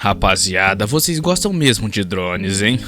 Rapaziada, vocês gostam mesmo de drones, hein?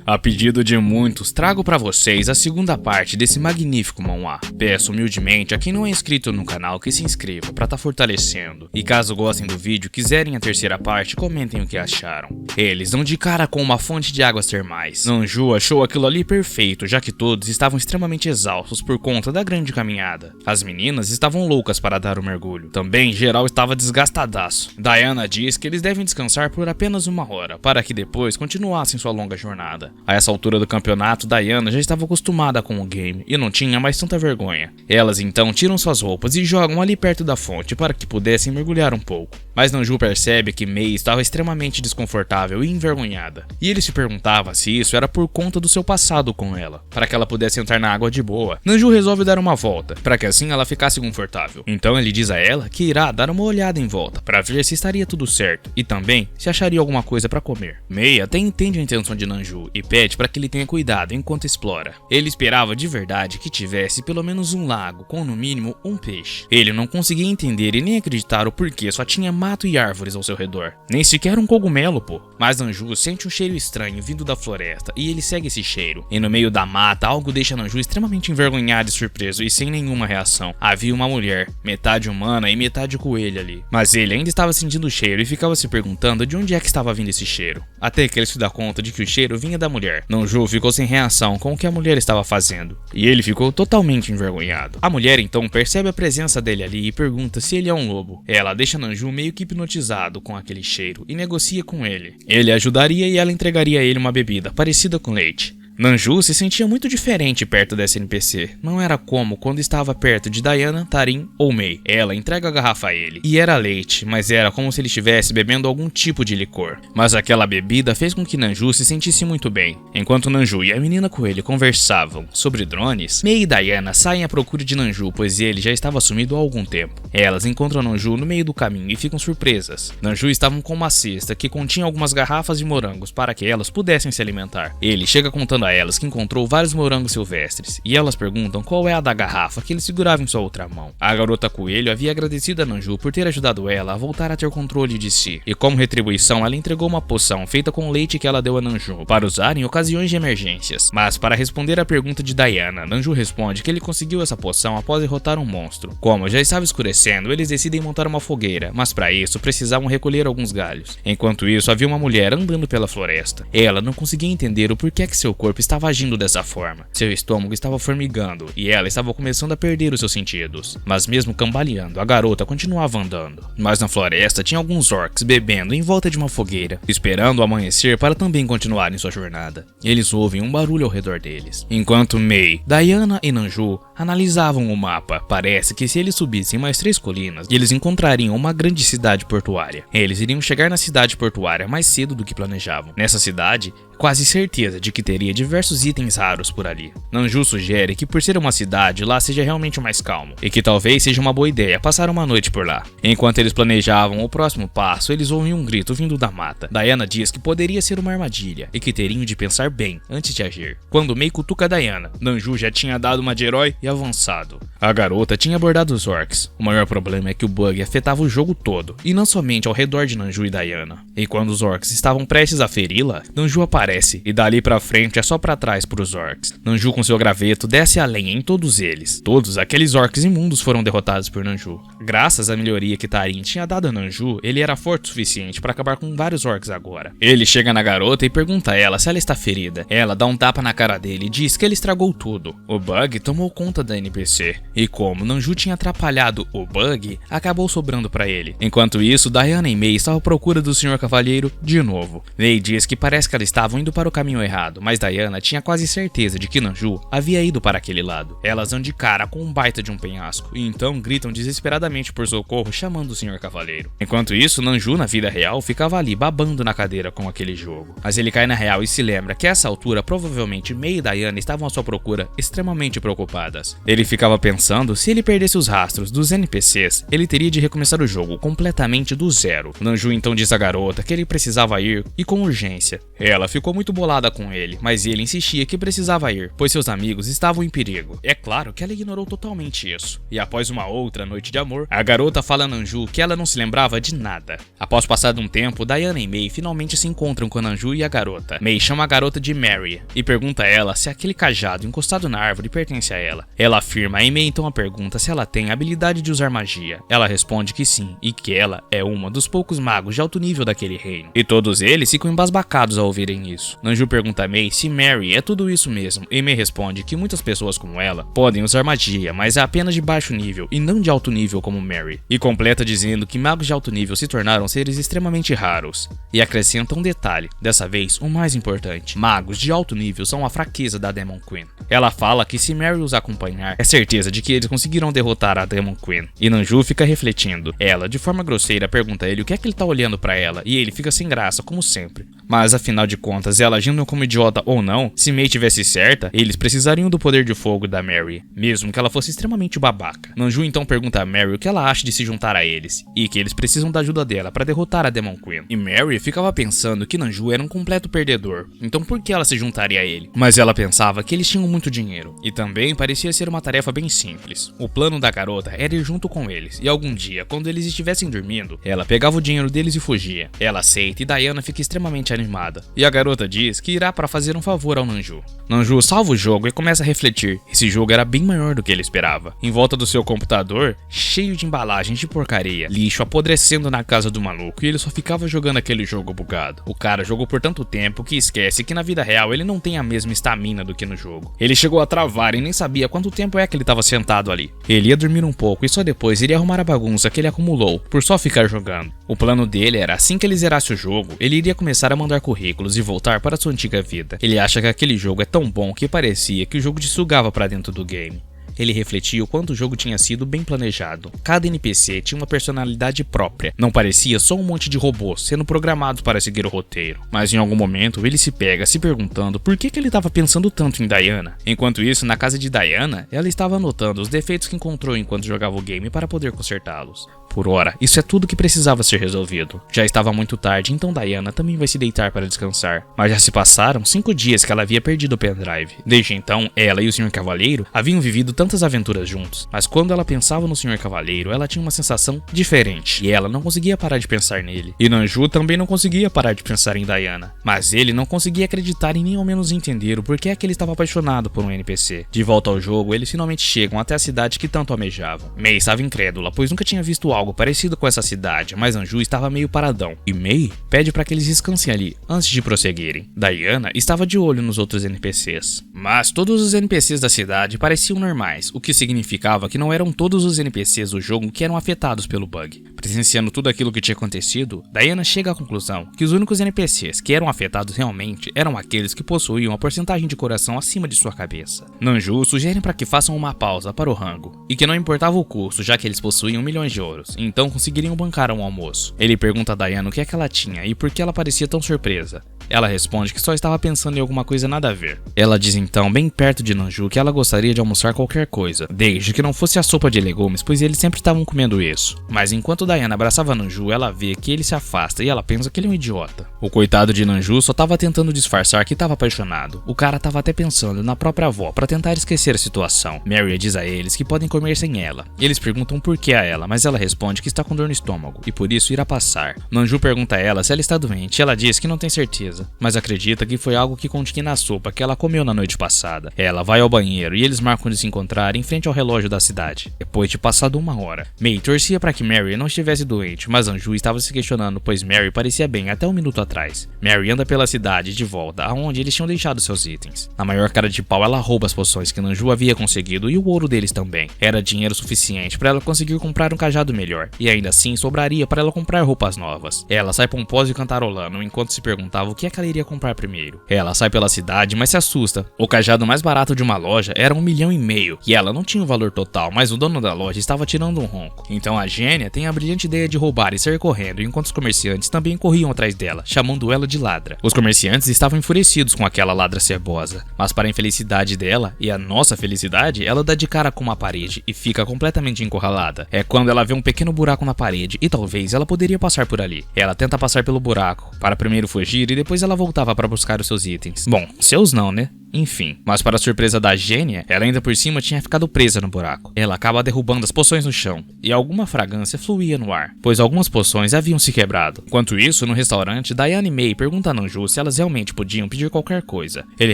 A pedido de muitos, trago pra vocês a segunda parte desse magnífico manhwa. Peço humildemente a quem não é inscrito no canal que se inscreva pra tá fortalecendo. E caso gostem do vídeo e quiserem a terceira parte, comentem o que acharam. Eles dão de cara com uma fonte de águas termais. Nanju achou aquilo ali perfeito, já que todos estavam extremamente exaustos por conta da grande caminhada. As meninas estavam loucas para dar o mergulho. Também geral estava desgastadaço. Diana diz que eles devem descansar por apenas 1 hora, para que depois continuassem sua longa jornada. A essa altura do campeonato, Diana já estava acostumada com o game e não tinha mais tanta vergonha. Elas então tiram suas roupas e jogam ali perto da fonte para que pudessem mergulhar um pouco. Mas Nanju percebe que Mei estava extremamente desconfortável e envergonhada. E ele se perguntava se isso era por conta do seu passado com ela, para que ela pudesse entrar na água de boa. Nanju resolve dar uma volta, para que assim ela ficasse confortável. Então ele diz a ela que irá dar uma olhada em volta, para ver se estaria tudo certo, e também se acharia alguma coisa para comer. Mei até entende a intenção de Nanju e pede para que ele tenha cuidado enquanto explora. Ele esperava de verdade que tivesse pelo menos um lago com no mínimo um peixe. Ele não conseguia entender e nem acreditar o porquê só tinha mato e árvores ao seu redor. Nem sequer um cogumelo, pô. Mas Nanju sente um cheiro estranho vindo da floresta e ele segue esse cheiro. E no meio da mata, algo deixa Nanju extremamente envergonhado e surpreso e sem nenhuma reação. Havia uma mulher, metade humana e metade coelho ali. Mas ele ainda estava sentindo o cheiro e ficava se perguntando de onde é que estava vindo esse cheiro. Até que ele se dá conta de que o cheiro vinha da mulher. Nanju ficou sem reação com o que a mulher estava fazendo. E ele ficou totalmente envergonhado. A mulher então percebe a presença dele ali e pergunta se ele é um lobo. Ela deixa Nanju meio que hipnotizado com aquele cheiro e negocia com ele. Ele ajudaria e ela entregaria a ele uma bebida parecida com leite. Nanju se sentia muito diferente perto dessa NPC, não era como quando estava perto de Diana, Tarin ou Mei. Ela entrega a garrafa a ele, e era leite, mas era como se ele estivesse bebendo algum tipo de licor. Mas aquela bebida fez com que Nanju se sentisse muito bem. Enquanto Nanju e a menina coelho conversavam sobre drones, Mei e Diana saem à procura de Nanju, pois ele já estava sumido há algum tempo. Elas encontram Nanju no meio do caminho e ficam surpresas. Nanju estavam com uma cesta que continha algumas garrafas de morangos para que elas pudessem se alimentar. Ele chega contando a elas que encontrou vários morangos silvestres, e elas perguntam qual é a da garrafa que ele segurava em sua outra mão. A garota coelho havia agradecido a Nanju por ter ajudado ela a voltar a ter controle de si, e como retribuição ela entregou uma poção feita com leite que ela deu a Nanju, para usar em ocasiões de emergências. Mas para responder à pergunta de Diana, Nanju responde que ele conseguiu essa poção após derrotar um monstro. Como já estava escurecendo, eles decidem montar uma fogueira, mas para isso precisavam recolher alguns galhos. Enquanto isso, havia uma mulher andando pela floresta. Ela não conseguia entender o porquê que seu corpo estava agindo dessa forma. Seu estômago estava formigando e ela estava começando a perder os seus sentidos. Mas mesmo cambaleando, a garota continuava andando. Mas na floresta tinha alguns orcs bebendo em volta de uma fogueira, esperando o amanhecer para também continuarem sua jornada. Eles ouvem um barulho ao redor deles. Enquanto Mei, Diana e Nanju analisavam o mapa, parece que se eles subissem mais 3 colinas, eles encontrariam uma grande cidade portuária. Eles iriam chegar na cidade portuária mais cedo do que planejavam. Nessa cidade, quase certeza de que teria diversos itens raros por ali. Nanju sugere que por ser uma cidade, lá seja realmente mais calmo, e que talvez seja uma boa ideia passar uma noite por lá. Enquanto eles planejavam o próximo passo, eles ouvem um grito vindo da mata. Diana diz que poderia ser uma armadilha, e que teriam de pensar bem antes de agir. Quando Mei cutuca Diana, Nanju já tinha dado uma de herói e avançado. A garota tinha abordado os orcs. O maior problema é que o bug afetava o jogo todo, e não somente ao redor de Nanju e Diana. E quando os orcs estavam prestes a feri-la, Nanju aparece, e dali pra frente é só pra trás pros orcs. Nanju com seu graveto desce a lenha em todos eles. Todos aqueles orcs imundos foram derrotados por Nanju. Graças à melhoria que Tarin tinha dado a Nanju, ele era forte o suficiente para acabar com vários orcs agora. Ele chega na garota e pergunta a ela se ela está ferida. Ela dá um tapa na cara dele e diz que ele estragou tudo. O bug tomou conta da NPC, e como Nanju tinha atrapalhado o bug, acabou sobrando pra ele. Enquanto isso, Diana e Mei estavam à procura do Sr. Cavaleiro de novo. Mei diz que parece que elas estavam indo para o caminho errado, mas Diana tinha quase certeza de que Nanju havia ido para aquele lado. Elas dão de cara com um baita de um penhasco, e então gritam desesperadamente por socorro chamando o Sr. Cavaleiro. Enquanto isso, Nanju na vida real ficava ali babando na cadeira com aquele jogo. Mas ele cai na real e se lembra que a essa altura provavelmente Mei e Diana estavam à sua procura extremamente preocupadas. Ele ficava pensando se ele perdesse os rastros dos NPCs, ele teria de recomeçar o jogo completamente do zero. Nanju então diz à garota que ele precisava ir e com urgência. Ela ficou muito bolada com ele, mas ele insistia que precisava ir, pois seus amigos estavam em perigo. É claro que ela ignorou totalmente isso. E após uma outra noite de amor, a garota fala a Nanju que ela não se lembrava de nada. Após passar um tempo, Diana e Mei finalmente se encontram com a Nanju e a garota. Mei chama a garota de Mary e pergunta a ela se aquele cajado encostado na árvore pertence a ela. Ela afirma e Mei então a pergunta se ela tem a habilidade de usar magia. Ela responde que sim, e que ela é uma dos poucos magos de alto nível daquele reino. E todos eles ficam embasbacados ao ouvirem isso. Nanju pergunta a Mei se Mary é tudo isso mesmo, e Mei responde que muitas pessoas como ela podem usar magia, mas é apenas de baixo nível e não de alto nível como Mary. E completa dizendo que magos de alto nível se tornaram seres extremamente raros. E acrescenta um detalhe, dessa vez o mais importante: magos de alto nível são a fraqueza da Demon Queen. Ela fala que se Mary os acompanhar, é certeza de que eles conseguirão derrotar a Demon Queen. E Nanju fica refletindo. Ela, de forma grosseira, pergunta a ele o que é que ele tá olhando pra ela, e ele fica sem graça, como sempre. Mas afinal de contas, ela agindo como idiota ou não, se Mei tivesse certa, eles precisariam do poder de fogo da Mary, mesmo que ela fosse extremamente babaca. Nanju então pergunta a Mary o que ela acha de se juntar a eles, e que eles precisam da ajuda dela para derrotar a Demon Queen. E Mary ficava pensando que Nanju era um completo perdedor, então por que ela se juntaria a ele? Mas ela pensava que eles tinham muito dinheiro, e também parecia ser uma tarefa bem simples. O plano da garota era ir junto com eles, e algum dia, quando eles estivessem dormindo, ela pegava o dinheiro deles e fugia. Ela aceita e Diana fica extremamente animada, e a garota diz que irá para fazer um favor ao Nanju. Nanju salva o jogo e começa a refletir. Esse jogo era bem maior do que ele esperava. Em volta do seu computador, cheio de embalagens de porcaria, lixo apodrecendo na casa do maluco, e ele só ficava jogando aquele jogo bugado. O cara jogou por tanto tempo que esquece que na vida real ele não tem a mesma estamina do que no jogo. Ele chegou a travar e nem sabia quanto tempo é que ele estava sentado ali. Ele ia dormir um pouco e só depois iria arrumar a bagunça que ele acumulou por só ficar jogando. O plano dele era, assim que ele zerasse o jogo, ele iria começar a mandar currículos e voltar para sua antiga vida. Ele acha que aquele jogo é tão bom que parecia que o jogo te sugava para dentro do game. Ele refletia o quanto o jogo tinha sido bem planejado. Cada NPC tinha uma personalidade própria. Não parecia só um monte de robôs sendo programados para seguir o roteiro. Mas em algum momento ele se pega se perguntando por que ele estava pensando tanto em Diana. Enquanto isso, na casa de Diana, ela estava anotando os defeitos que encontrou enquanto jogava o game para poder consertá-los. Por ora, isso é tudo que precisava ser resolvido. Já estava muito tarde, então Diana também vai se deitar para descansar. Mas já se passaram 5 dias que ela havia perdido o pendrive. Desde então, ela e o Sr. Cavaleiro haviam vivido tantas aventuras juntos. Mas quando ela pensava no Sr. Cavaleiro, ela tinha uma sensação diferente. E ela não conseguia parar de pensar nele. E Nanju também não conseguia parar de pensar em Diana. Mas ele não conseguia acreditar e nem ao menos entender o porquê é que ele estava apaixonado por um NPC. De volta ao jogo, eles finalmente chegam até a cidade que tanto almejavam. Mei estava incrédula, pois nunca tinha visto algo parecido com essa cidade, mas Nanju estava meio paradão. E Mei pede para que eles descansem ali, antes de prosseguirem. Diana estava de olho nos outros NPCs. Mas todos os NPCs da cidade pareciam normais, o que significava que não eram todos os NPCs do jogo que eram afetados pelo bug. Presenciando tudo aquilo que tinha acontecido, Diana chega à conclusão que os únicos NPCs que eram afetados realmente eram aqueles que possuíam a porcentagem de coração acima de sua cabeça. Nanju sugere para que façam uma pausa para o rango, e que não importava o custo, já que eles possuíam milhões de ouros, então conseguiriam bancar um almoço. Ele pergunta a Diana o que é que ela tinha e por que ela parecia tão surpresa. Ela responde que só estava pensando em alguma coisa nada a ver. Ela diz então, bem perto de Nanju, que ela gostaria de almoçar qualquer coisa, desde que não fosse a sopa de legumes, pois eles sempre estavam comendo isso. Mas enquanto Diana abraçava Nanju, ela vê que ele se afasta e ela pensa que ele é um idiota. O coitado de Nanju só estava tentando disfarçar que estava apaixonado. O cara estava até pensando na própria avó para tentar esquecer a situação. Mary diz a eles que podem comer sem ela. Eles perguntam por que a ela, mas ela responde que está com dor no estômago e por isso irá passar. Nanju pergunta a ela se ela está doente e ela diz que não tem certeza, mas acredita que foi algo que continha na sopa que ela comeu na noite passada. Ela vai ao banheiro e eles marcam de se encontrar em frente ao relógio da cidade. Depois de passado 1 hora, Mei torcia para que Mary não estivesse doente, mas Nanju estava se questionando, pois Mary parecia bem até 1 minuto atrás. Mary anda pela cidade de volta aonde eles tinham deixado seus itens. Na maior cara de pau, ela rouba as poções que Nanju havia conseguido e o ouro deles também. Era dinheiro suficiente para ela conseguir comprar um cajado melhor, e ainda assim sobraria para ela comprar roupas novas. Ela sai pomposa e cantarolando enquanto se perguntava o que é que ela iria comprar primeiro. Ela sai pela cidade, mas se assusta. O cajado mais barato de uma loja era 1,5 milhão, e ela não tinha o valor total, mas o dono da loja estava tirando um ronco. Então a gênia tem a brilhante ideia de roubar e sair correndo, enquanto os comerciantes também corriam atrás dela, chamando ela de ladra. Os comerciantes estavam enfurecidos com aquela ladra cebosa, mas para a infelicidade dela e a nossa felicidade, ela dá de cara com uma parede e fica completamente encurralada. É quando ela vê um pequeno buraco na parede e talvez ela poderia passar por ali. Ela tenta passar pelo buraco, para primeiro fugir e depois depois ela voltava para buscar os seus itens. Bom, seus não, né? Enfim, mas para a surpresa da gênia, ela ainda por cima tinha ficado presa no buraco. Ela acaba derrubando as poções no chão, e alguma fragrância fluía no ar, pois algumas poções haviam se quebrado. Enquanto isso, no restaurante, Diana e May perguntam a Nanju se elas realmente podiam pedir qualquer coisa. Ele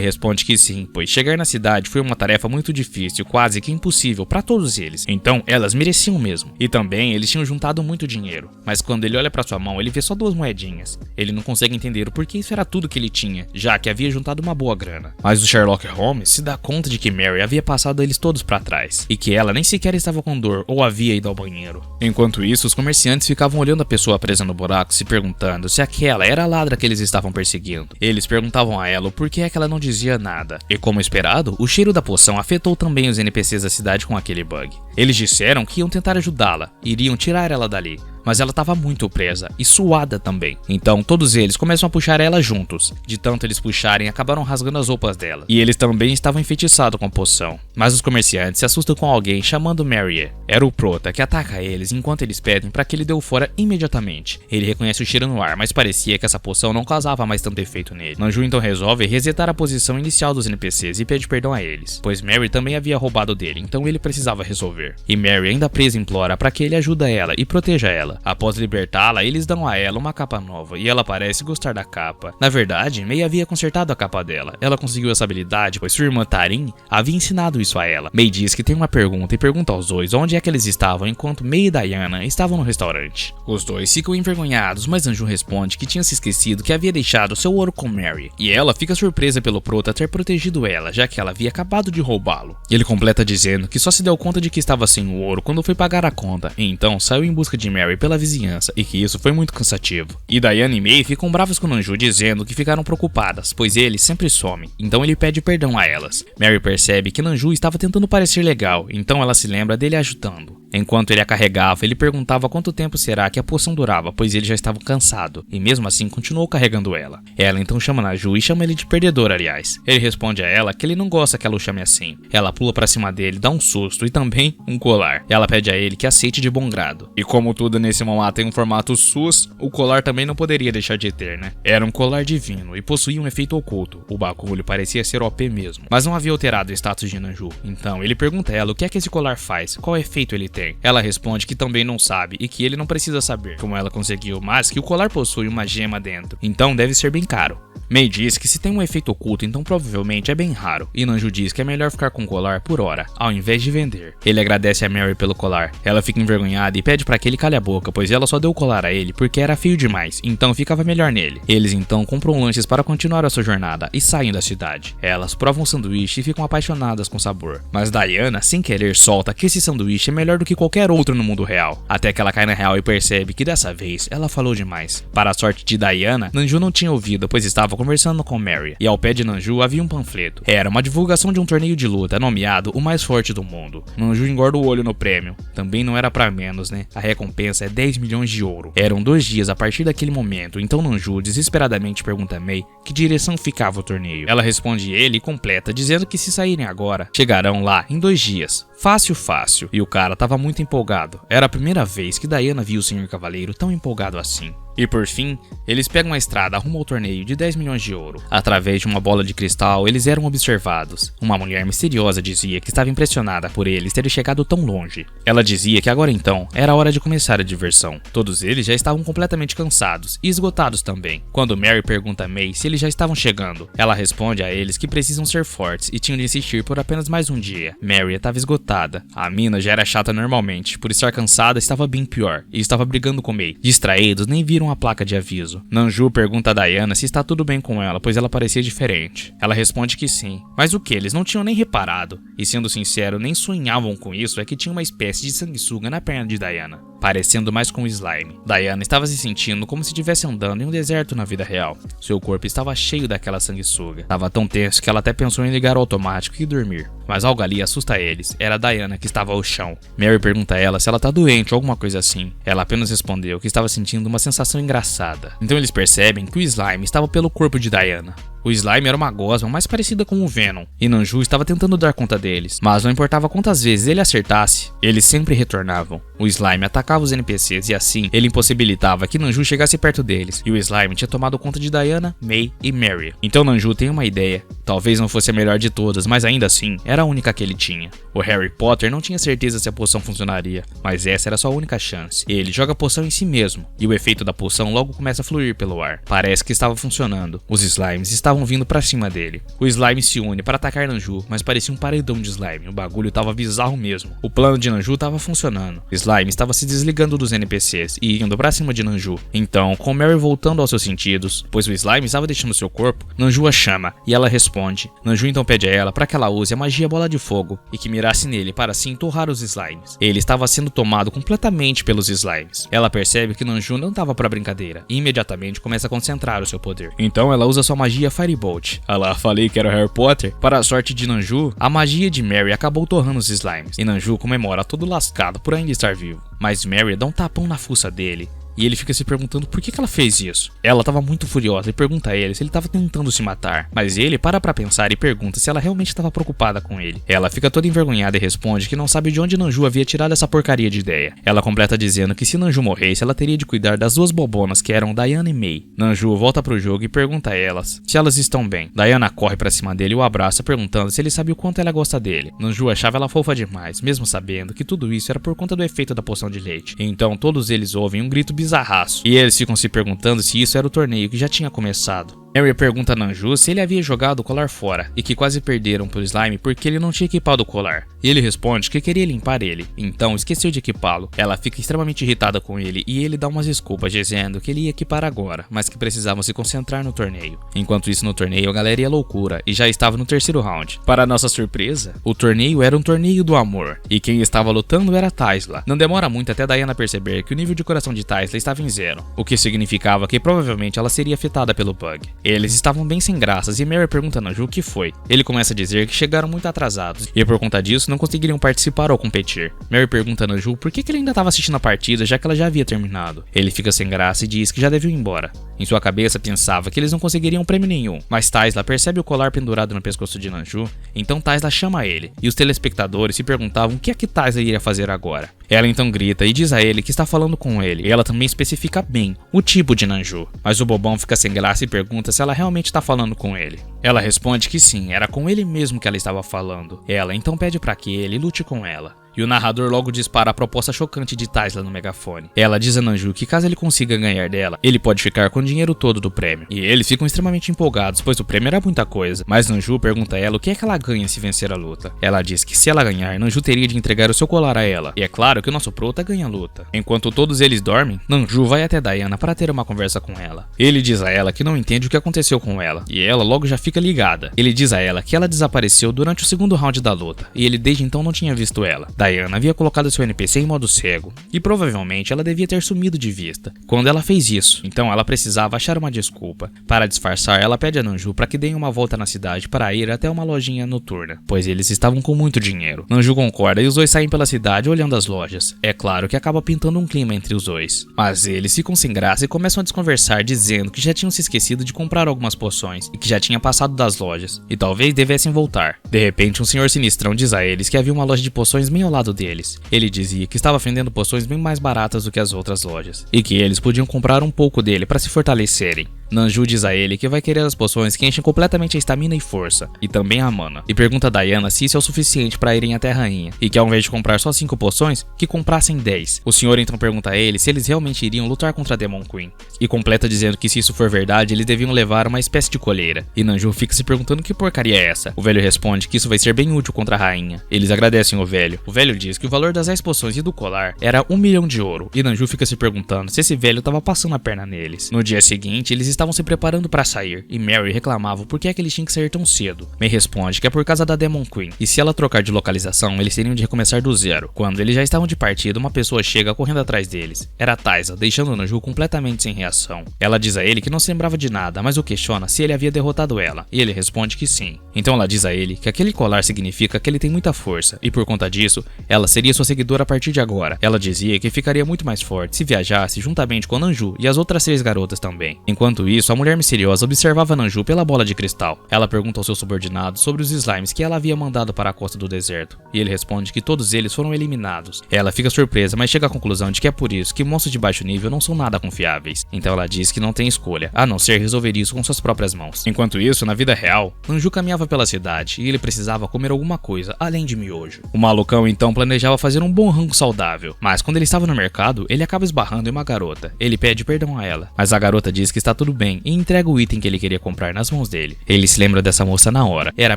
responde que sim, pois chegar na cidade foi uma tarefa muito difícil, quase que impossível para todos eles. Então, elas mereciam mesmo. E também, eles tinham juntado muito dinheiro. Mas quando ele olha para sua mão, ele vê só 2 moedinhas. Ele não consegue entender o porquê isso era tudo que ele tinha, já que havia juntado uma boa grana. Mas o Sherlock Holmes se dá conta de que Mary havia passado eles todos para trás, e que ela nem sequer estava com dor ou havia ido ao banheiro. Enquanto isso, os comerciantes ficavam olhando a pessoa presa no buraco, se perguntando se aquela era a ladra que eles estavam perseguindo. Eles perguntavam a ela o porquê é que ela não dizia nada, e como esperado, o cheiro da poção afetou também os NPCs da cidade com aquele bug. Eles disseram que iam tentar ajudá-la, iriam tirar ela dali, mas ela estava muito presa e suada também. Então todos eles começam a puxar ela juntos. De tanto eles puxarem, acabaram rasgando as roupas dela. E eles também estavam enfeitiçados com a poção. Mas os comerciantes se assustam com alguém chamando Mary. Era o Prota que ataca eles enquanto eles pedem para que ele dê o fora imediatamente. Ele reconhece o cheiro no ar, mas parecia que essa poção não causava mais tanto efeito nele. Nanju então resolve resetar a posição inicial dos NPCs e pede perdão a eles, pois Mary também havia roubado dele, então ele precisava resolver. E Mary, ainda presa, implora para que ele ajude ela e proteja ela. Após libertá-la, eles dão a ela uma capa nova e ela parece gostar da capa. Na verdade, May havia consertado a capa dela. Ela conseguiu essa habilidade pois sua irmã Tarim havia ensinado isso a ela. May diz que tem uma pergunta e pergunta aos dois onde é que eles estavam enquanto May e Diana estavam no restaurante. Os dois ficam envergonhados, mas Nanju responde que tinha se esquecido que havia deixado seu ouro com Mary. E ela fica surpresa pelo Prota ter protegido ela, já que ela havia acabado de roubá-lo. Ele completa dizendo que só se deu conta de que estava sem o ouro quando foi pagar a conta, e então saiu em busca de Mary pela vizinhança e que isso foi muito cansativo. E Diana e May ficam bravas com Nanju, dizendo que ficaram preocupadas, pois ele sempre some. Então ele pede perdão a elas. Mary percebe que Nanju estava tentando parecer legal, então ela se lembra dele ajudando. Enquanto ele a carregava, ele perguntava quanto tempo será que a poção durava, pois ele já estava cansado, e mesmo assim continuou carregando ela. Ela então chama Nanju e chama ele de perdedor, aliás. Ele responde a ela que ele não gosta que ela o chame assim. Ela pula pra cima dele, dá um susto e também um colar. Ela pede a ele que aceite de bom grado. E como tudo nesse mangá tem um formato SUS, o colar também não poderia deixar de ter, né? Era um colar divino e possuía um efeito oculto. O bagulho parecia ser OP mesmo, mas não havia alterado o status de Nanju. Então ele pergunta a ela o que é que esse colar faz, qual efeito ele tem. Ela responde que também não sabe e que ele não precisa saber como ela conseguiu, mas que o colar possui uma gema dentro, então deve ser bem caro. May diz que se tem um efeito oculto, então provavelmente é bem raro, e Nanju diz que é melhor ficar com o colar por hora, ao invés de vender. Ele agradece a Mary pelo colar. Ela fica envergonhada e pede para que ele cale a boca, pois ela só deu o colar a ele porque era feio demais, então ficava melhor nele. Eles então compram lanches para continuar a sua jornada e saem da cidade. Elas provam um sanduíche e ficam apaixonadas com o sabor, mas Diana, sem querer, solta que esse sanduíche é melhor do que qualquer outro no mundo real, até que ela cai na real e percebe que dessa vez ela falou demais. Para a sorte de Diana, Nanju não tinha ouvido, pois estava conversando com Mary, e ao pé de Nanju havia um panfleto. Era uma divulgação de um torneio de luta nomeado o mais forte do mundo. Nanju engorda o olho no prêmio. Também não era pra menos, né? A recompensa é 10 milhões de ouro. Eram 2 dias a partir daquele momento, então Nanju desesperadamente pergunta a May que direção ficava o torneio. Ela responde ele e completa, dizendo que se saírem agora, chegarão lá em 2 dias. Fácil, fácil. E o cara tava muito empolgado. Era a primeira vez que Diana viu o Senhor Cavaleiro tão empolgado assim. E por fim, eles pegam a estrada rumo ao torneio de 10 milhões de ouro. Através de uma bola de cristal, eles eram observados. Uma mulher misteriosa dizia que estava impressionada por eles terem chegado tão longe. Ela dizia que agora então era hora de começar a diversão. Todos eles já estavam completamente cansados e esgotados também. Quando Mary pergunta a May se eles já estavam chegando, ela responde a eles que precisam ser fortes e tinham de insistir por apenas mais um dia. Mary estava esgotada. A mina já era chata normalmente, por estar cansada estava bem pior, e estava brigando com May. Distraídos, nem viram a placa de aviso. Nanju pergunta a Diana se está tudo bem com ela, pois ela parecia diferente. Ela responde que sim, mas o que eles não tinham nem reparado, e sendo sincero, nem sonhavam com isso, é que tinha uma espécie de sanguessuga na perna de Diana, parecendo mais com o slime. Diana estava se sentindo como se estivesse andando em um deserto na vida real. Seu corpo estava cheio daquela sanguessuga. Estava tão tenso que ela até pensou em ligar o automático e dormir. Mas algo ali assusta eles. Era Diana que estava ao chão. Mary pergunta a ela se ela tá doente ou alguma coisa assim. Ela apenas respondeu que estava sentindo uma sensação engraçada. Então eles percebem que o slime estava pelo corpo de Diana. O slime era uma gosma mais parecida com o Venom, e Nanju estava tentando dar conta deles, mas não importava quantas vezes ele acertasse, eles sempre retornavam. O slime atacava os NPCs e assim ele impossibilitava que Nanju chegasse perto deles, e o slime tinha tomado conta de Diana, May e Mary. Então Nanju tem uma ideia, talvez não fosse a melhor de todas, mas ainda assim era a única que ele tinha. O Harry Potter não tinha certeza se a poção funcionaria, mas essa era a sua única chance. Ele joga a poção em si mesmo, e o efeito da poção logo começa a fluir pelo ar. Parece que estava funcionando. Os slimes estavam vindo pra cima dele. O slime se une para atacar Nanju, mas parecia um paredão de slime. O bagulho tava bizarro mesmo. O plano de Nanju tava funcionando. O slime estava se desligando dos NPCs e indo pra cima de Nanju. Então, com Mary voltando aos seus sentidos, pois o slime estava deixando seu corpo, Nanju a chama e ela responde. Nanju então pede a ela para que ela use a magia bola de fogo e que mirasse nele para assim torrar os slimes. Ele estava sendo tomado completamente pelos slimes. Ela percebe que Nanju não estava para brincadeira e imediatamente começa a concentrar o seu poder. Então ela usa sua magia Firebolt. Lá falei que era o Harry Potter. Para a sorte de Nanju, a magia de Mary acabou torrando os slimes e Nanju comemora todo lascado por ainda estar vivo. Mas Mary dá um tapão na fuça dele. E ele fica se perguntando por que ela fez isso. Ela estava muito furiosa e pergunta a ele se ele estava tentando se matar. Mas ele para pra pensar e pergunta se ela realmente estava preocupada com ele. Ela fica toda envergonhada e responde que não sabe de onde Nanju havia tirado essa porcaria de ideia. Ela completa dizendo que se Nanju morresse, ela teria de cuidar das duas bobonas que eram Diana e May. Nanju volta pro jogo e pergunta a elas se elas estão bem. Diana corre pra cima dele e o abraça, perguntando se ele sabe o quanto ela gosta dele. Nanju achava ela fofa demais, mesmo sabendo que tudo isso era por conta do efeito da poção de leite. Então todos eles ouvem um grito bizarraço, e eles ficam se perguntando se isso era o torneio que já tinha começado. Mary pergunta a Nanju se ele havia jogado o colar fora e que quase perderam pro slime porque ele não tinha equipado o colar. E ele responde que queria limpar ele, então esqueceu de equipá-lo. Ela fica extremamente irritada com ele e ele dá umas desculpas dizendo que ele ia equipar agora, mas que precisavam se concentrar no torneio. Enquanto isso no torneio a galera ia loucura e já estava no terceiro round. Para nossa surpresa, o torneio era um torneio do amor e quem estava lutando era Taisla. Não demora muito até Diana perceber que o nível de coração de Taisla estava em 0, o que significava que provavelmente ela seria afetada pelo bug. Eles estavam bem sem graças e Mary pergunta a Nanju o que foi. Ele começa a dizer que chegaram muito atrasados e por conta disso não conseguiriam participar ou competir. Mary pergunta a Nanju por que ele ainda estava assistindo a partida já que ela já havia terminado. Ele fica sem graça e diz que já devia ir embora. Em sua cabeça pensava que eles não conseguiriam prêmio nenhum, mas Taisla percebe o colar pendurado no pescoço de Nanju, então Taisla chama ele e os telespectadores se perguntavam o que é que Taisla iria fazer agora. Ela então grita e diz a ele que está falando com ele e ela também especifica bem o tipo de Nanju, mas o bobão fica sem graça e pergunta se ela realmente está falando com ele. Ela responde que sim, era com ele mesmo que ela estava falando. Ela então pede para que ele lute com ela. E o narrador logo dispara a proposta chocante de Taisla no megafone. Ela diz a Nanju que caso ele consiga ganhar dela, ele pode ficar com o dinheiro todo do prêmio. E eles ficam extremamente empolgados, pois o prêmio era muita coisa. Mas Nanju pergunta a ela o que é que ela ganha se vencer a luta. Ela diz que se ela ganhar, Nanju teria de entregar o seu colar a ela. E é claro que o nosso prota ganha a luta. Enquanto todos eles dormem, Nanju vai até Diana para ter uma conversa com ela. Ele diz a ela que não entende o que aconteceu com ela, e ela logo já fica ligada. Ele diz a ela que ela desapareceu durante o segundo round da luta, e ele desde então não tinha visto ela. Diana havia colocado seu NPC em modo cego, e provavelmente ela devia ter sumido de vista quando ela fez isso, então ela precisava achar uma desculpa. Para disfarçar, ela pede a Nanju para que deem uma volta na cidade para ir até uma lojinha noturna, pois eles estavam com muito dinheiro. Nanju concorda e os dois saem pela cidade olhando as lojas. É claro que acaba pintando um clima entre os dois, mas eles ficam sem graça e começam a desconversar dizendo que já tinham se esquecido de comprar algumas poções e que já tinha passado das lojas, e talvez devessem voltar. De repente, um senhor sinistrão diz a eles que havia uma loja de poções bem ao lado deles. Ele dizia que estava vendendo poções bem mais baratas do que as outras lojas, e que eles podiam comprar um pouco dele para se fortalecerem. Nanju diz a ele que vai querer as poções que enchem completamente a estamina e força, e também a mana, e pergunta a Diana se isso é o suficiente para irem até a rainha, e que ao invés de comprar só 5 poções, que comprassem 10. O senhor então pergunta a ele se eles realmente iriam lutar contra a Demon Queen, e completa dizendo que se isso for verdade, eles deviam levar uma espécie de coleira, e Nanju fica se perguntando que porcaria é essa. O velho responde que isso vai ser bem útil contra a rainha. Eles agradecem o velho. O velho diz que o valor das 10 poções e do colar era 1 milhão de ouro, e Nanju fica se perguntando se esse velho estava passando a perna neles. No dia seguinte, eles estavam se preparando para sair, e Mary reclamava por que é que eles tinham que sair tão cedo. May responde que é por causa da Demon Queen, e se ela trocar de localização, eles teriam de recomeçar do zero. Quando eles já estavam de partida, uma pessoa chega correndo atrás deles. Era Taisla, deixando Nanju completamente sem reação. Ela diz a ele que não se lembrava de nada, mas o questiona se ele havia derrotado ela, e ele responde que sim. Então ela diz a ele que aquele colar significa que ele tem muita força, e por conta disso, ela seria sua seguidora a partir de agora. Ela dizia que ficaria muito mais forte se viajasse juntamente com Nanju e as outras 3 garotas também. Enquanto Enquanto isso, a mulher misteriosa observava Nanju pela bola de cristal. Ela pergunta ao seu subordinado sobre os slimes que ela havia mandado para a costa do deserto, e ele responde que todos eles foram eliminados. Ela fica surpresa, mas chega à conclusão de que é por isso que monstros de baixo nível não são nada confiáveis. Então ela diz que não tem escolha, a não ser resolver isso com suas próprias mãos. Enquanto isso, na vida real, Nanju caminhava pela cidade e ele precisava comer alguma coisa, além de miojo. O malucão então planejava fazer um bom rango saudável, mas quando ele estava no mercado, ele acaba esbarrando em uma garota. Ele pede perdão a ela, mas a garota diz que está tudo bem e entrega o item que ele queria comprar nas mãos dele. Ele se lembra dessa moça na hora. Era a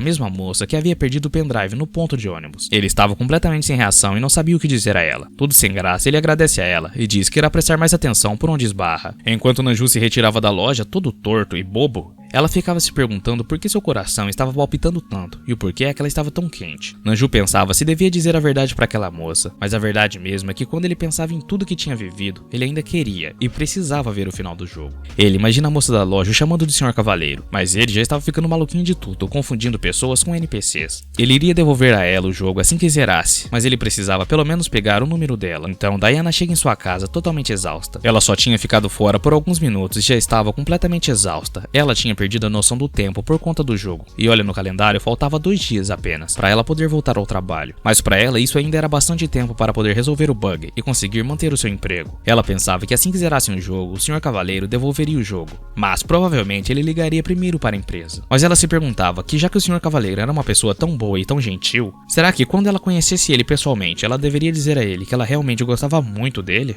mesma moça que havia perdido o pendrive no ponto de ônibus. Ele estava completamente sem reação e não sabia o que dizer a ela. Tudo sem graça, ele agradece a ela e diz que irá prestar mais atenção por onde esbarra. Enquanto Nanju se retirava da loja, todo torto e bobo, ela ficava se perguntando por que seu coração estava palpitando tanto e o porquê é que ela estava tão quente. Nanju pensava se devia dizer a verdade para aquela moça, mas a verdade mesmo é que quando ele pensava em tudo que tinha vivido, ele ainda queria e precisava ver o final do jogo. Ele imagina a moça da loja o chamando de Senhor Cavaleiro, mas ele já estava ficando maluquinho de tudo, confundindo pessoas com NPCs. Ele iria devolver a ela o jogo assim que zerasse, mas ele precisava pelo menos pegar o número dela. Então Diana chega em sua casa totalmente exausta. Ela só tinha ficado fora por alguns minutos e já estava completamente exausta. Ela tinha perdido a noção do tempo por conta do jogo, e olha no calendário, faltava 2 dias apenas para ela poder voltar ao trabalho, mas para ela isso ainda era bastante tempo para poder resolver o bug e conseguir manter o seu emprego. Ela pensava que assim que zerasse um jogo, o Senhor Cavaleiro devolveria o jogo, mas provavelmente ele ligaria primeiro para a empresa. Mas ela se perguntava que já que o Senhor Cavaleiro era uma pessoa tão boa e tão gentil, será que quando ela conhecesse ele pessoalmente, ela deveria dizer a ele que ela realmente gostava muito dele?